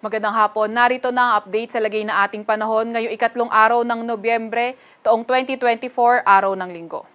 Magandang hapon. Narito na ang update sa lagay na ating panahon ngayong ikatlong araw ng Nobyembre, taong 2024, araw ng Linggo.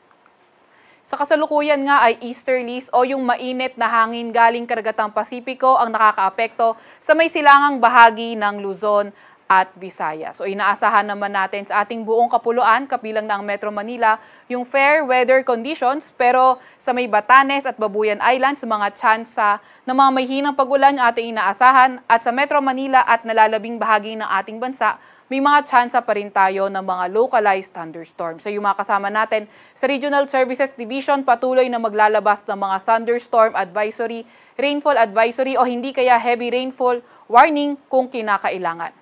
Sa kasalukuyan nga ay easterlies o yung mainit na hangin galing karagatang Pasipiko ang nakakaapekto sa may silangang bahagi ng Luzon at Visayas. So inaasahan naman natin sa ating buong kapuluan, kabilang na ang Metro Manila, yung fair weather conditions, pero sa may Batanes at Babuyan Islands, mga tsansa ng mga may hinang pag-ulan yung ating inaasahan, at sa Metro Manila at nalalabing bahagi ng ating bansa, may mga tsansa pa rin tayo ng mga localized thunderstorms. So yung mga kasama natin sa Regional Services Division, patuloy na maglalabas ng mga thunderstorm advisory, rainfall advisory o hindi kaya heavy rainfall warning kung kinakailangan.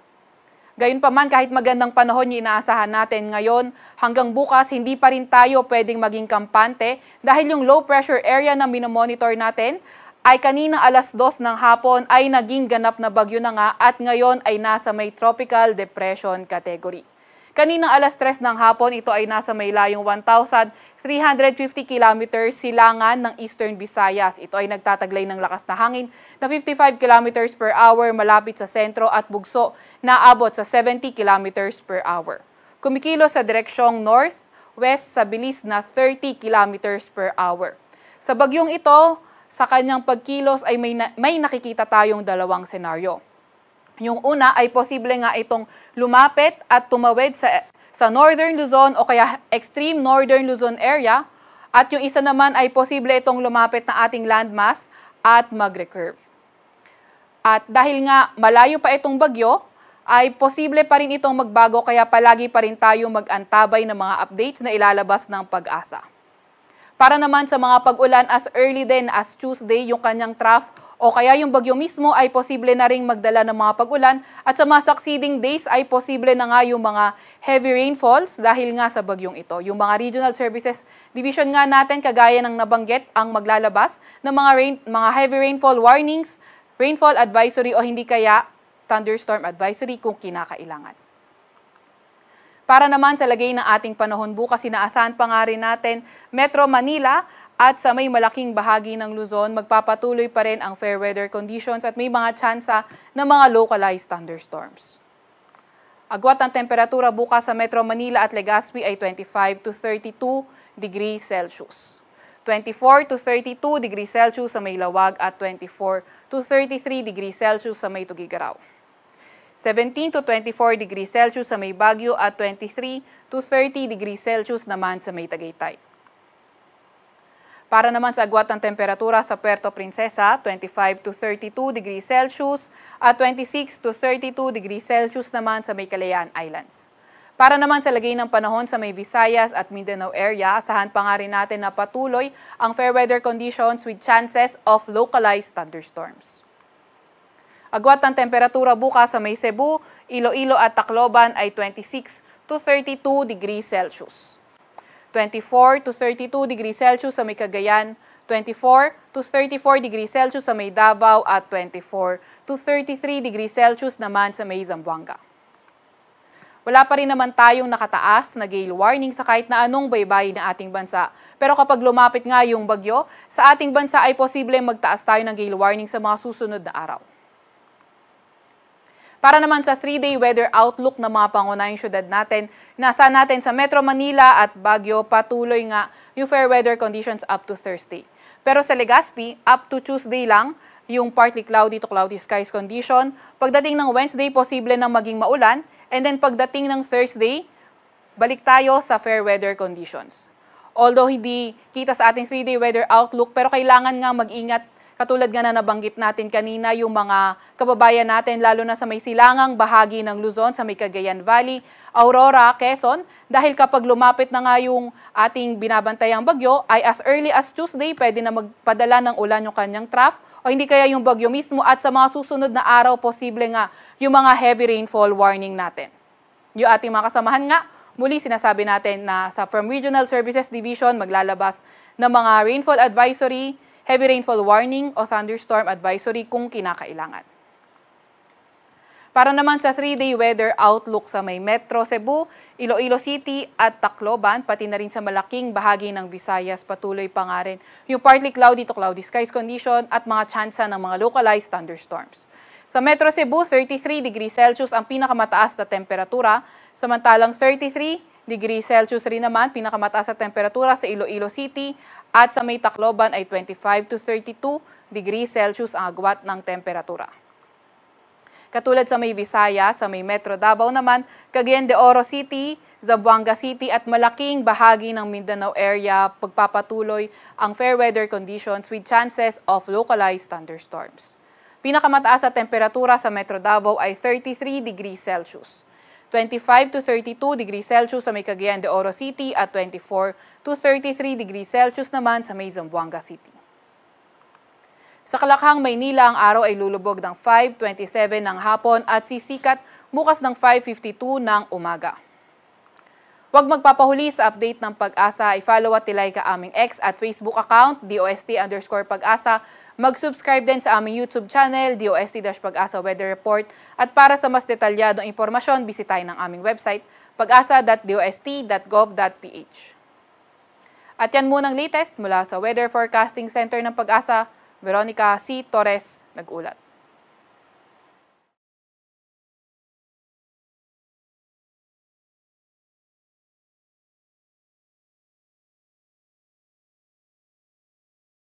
Gayunpaman, kahit magandang panahon yung inaasahan natin ngayon, hanggang bukas hindi pa rin tayo pwedeng maging kampante dahil yung low pressure area na minomonitor natin ay kanina alas 2 ng hapon ay naging ganap na bagyo na nga at ngayon ay nasa may tropical depression category. Kaninang alas 3 ng hapon, ito ay nasa may layong 1,350 kilometers silangan ng Eastern Visayas. Ito ay nagtataglay ng lakas na hangin na 55 kilometers per hour malapit sa sentro at bugso na abot sa 70 kilometers per hour. Kumikilos sa direksyong north-west sa bilis na 30 kilometers per hour. Sa bagyong ito, sa kanyang pagkilos ay may nakikita tayong dalawang senaryo. Yung una ay posible nga itong lumapit at tumawid sa Northern Luzon o kaya extreme Northern Luzon area, at yung isa naman ay posible itong lumapit na ating landmass at mag-recurve. At dahil nga malayo pa itong bagyo, ay posible pa rin itong magbago kaya palagi pa rin tayo mag-antabay ng mga updates na ilalabas ng Pag-asa. Para naman sa mga pag-ulan, as early din as Tuesday, yung kanyang trough o kaya yung bagyo mismo ay posible na ring magdala ng mga pag-ulan, at sa mga succeeding days ay posible na nga yung mga heavy rainfalls dahil nga sa bagyong ito. Yung mga Regional Services Division nga natin, kagaya ng nabanggit, ang maglalabas ng mga heavy rainfall warnings, rainfall advisory o hindi kaya thunderstorm advisory kung kinakailangan. Para naman sa lagay ng ating panahon bukas, inaasahan pa nga rin natin Metro Manila at sa may malaking bahagi ng Luzon, magpapatuloy pa rin ang fair weather conditions at may mga tsansa ng mga localized thunderstorms. Agwat ng temperatura bukas sa Metro Manila at Legazpi ay 25 to 32 degrees Celsius. 24 to 32 degrees Celsius sa may Lawag at 24 to 33 degrees Celsius sa may Tugigaraw. 17 to 24 degrees Celsius sa may Baguio at 23 to 30 degrees Celsius naman sa may Tagaytay. Para naman sa agwat ng temperatura sa Puerto Princesa, 25 to 32 degrees Celsius at 26 to 32 degrees Celsius naman sa may Kalayaan Islands. Para naman sa lagay ng panahon sa may Visayas at Mindanao area, asahan pa nga rin natin na patuloy ang fair weather conditions with chances of localized thunderstorms. Agwat ng temperatura bukas sa may Cebu, Iloilo at Tacloban ay 26 to 32 degrees Celsius. 24 to 32 degrees Celsius sa may Cagayan, 24 to 34 degrees Celsius sa may Davao at 24 to 33 degrees Celsius naman sa may Zamboanga. Wala pa rin naman tayong nakataas na gale warning sa kahit na anong baybayin ng ating bansa. Pero kapag lumapit nga yung bagyo, sa ating bansa ay posibleng magtaas tayo ng gale warning sa mga susunod na araw. Para naman sa 3-day weather outlook ng mga pangunahing syudad natin, nasa natin sa Metro Manila at Baguio, patuloy nga yung fair weather conditions up to Thursday. Pero sa Legazpi, up to Tuesday lang, yung partly cloudy to cloudy skies condition. Pagdating ng Wednesday, posible nang maging maulan. And then pagdating ng Thursday, balik tayo sa fair weather conditions. Although hindi kita sa ating 3-day weather outlook, pero kailangan nga mag-ingat. Katulad nga na nabanggit natin kanina, yung mga kababayan natin, lalo na sa may silangang bahagi ng Luzon, sa may Cagayan Valley, Aurora, Quezon, dahil kapag lumapit na nga yung ating binabantayang bagyo, ay as early as Tuesday, pwede na magpadala ng ulan yung kanyang trough, o hindi kaya yung bagyo mismo, at sa mga susunod na araw, posible nga yung mga heavy rainfall warning natin. Yung ating mga kasamahan nga, muli sinasabi natin na from Regional Services Division, maglalabas ng mga rainfall advisory, heavy rainfall warning o thunderstorm advisory kung kinakailangan. Para naman sa 3-day weather outlook sa may Metro Cebu, Iloilo City at Tacloban, pati na rin sa malaking bahagi ng Visayas, patuloy pa nga rin yung partly cloudy to cloudy skies condition at mga tsansa ng mga localized thunderstorms. Sa Metro Cebu, 33 degrees Celsius ang pinakamataas na temperatura, samantalang 33 degrees Celsius rin naman pinakamataas na temperatura sa Iloilo City at sa May Tacloban ay 25 to 32 degrees Celsius ang agwat ng temperatura. Katulad sa May Visaya, sa May Metro Davao naman, Cagayan de Oro City, Zamboanga City at malaking bahagi ng Mindanao area pagpapatuloy ang fair weather conditions with chances of localized thunderstorms. Pinakamataas na temperatura sa Metro Davao ay 33 degrees Celsius. 25 to 32 degrees Celsius sa May Cagayan de Oro City at 24 to 33 degrees Celsius naman sa May Zamboanga City. Sa Kalakhang, Maynila, ang araw ay lulubog ng 5:27 ng hapon at sisikat bukas ng 5:52 ng umaga. Huwag magpapahuli sa update ng Pag-asa, i-follow at ilike ang aming X at Facebook account, DOST_Pag-asa. Mag-subscribe din sa aming YouTube channel, DOST-Pag-asa Weather Report. At para sa mas detalyadong impormasyon, bisitahin ang aming website, pag-asa.dost.gov.ph. At yan munang latest mula sa Weather Forecasting Center ng Pag-asa. Veronica C. Torres, nag-ulat.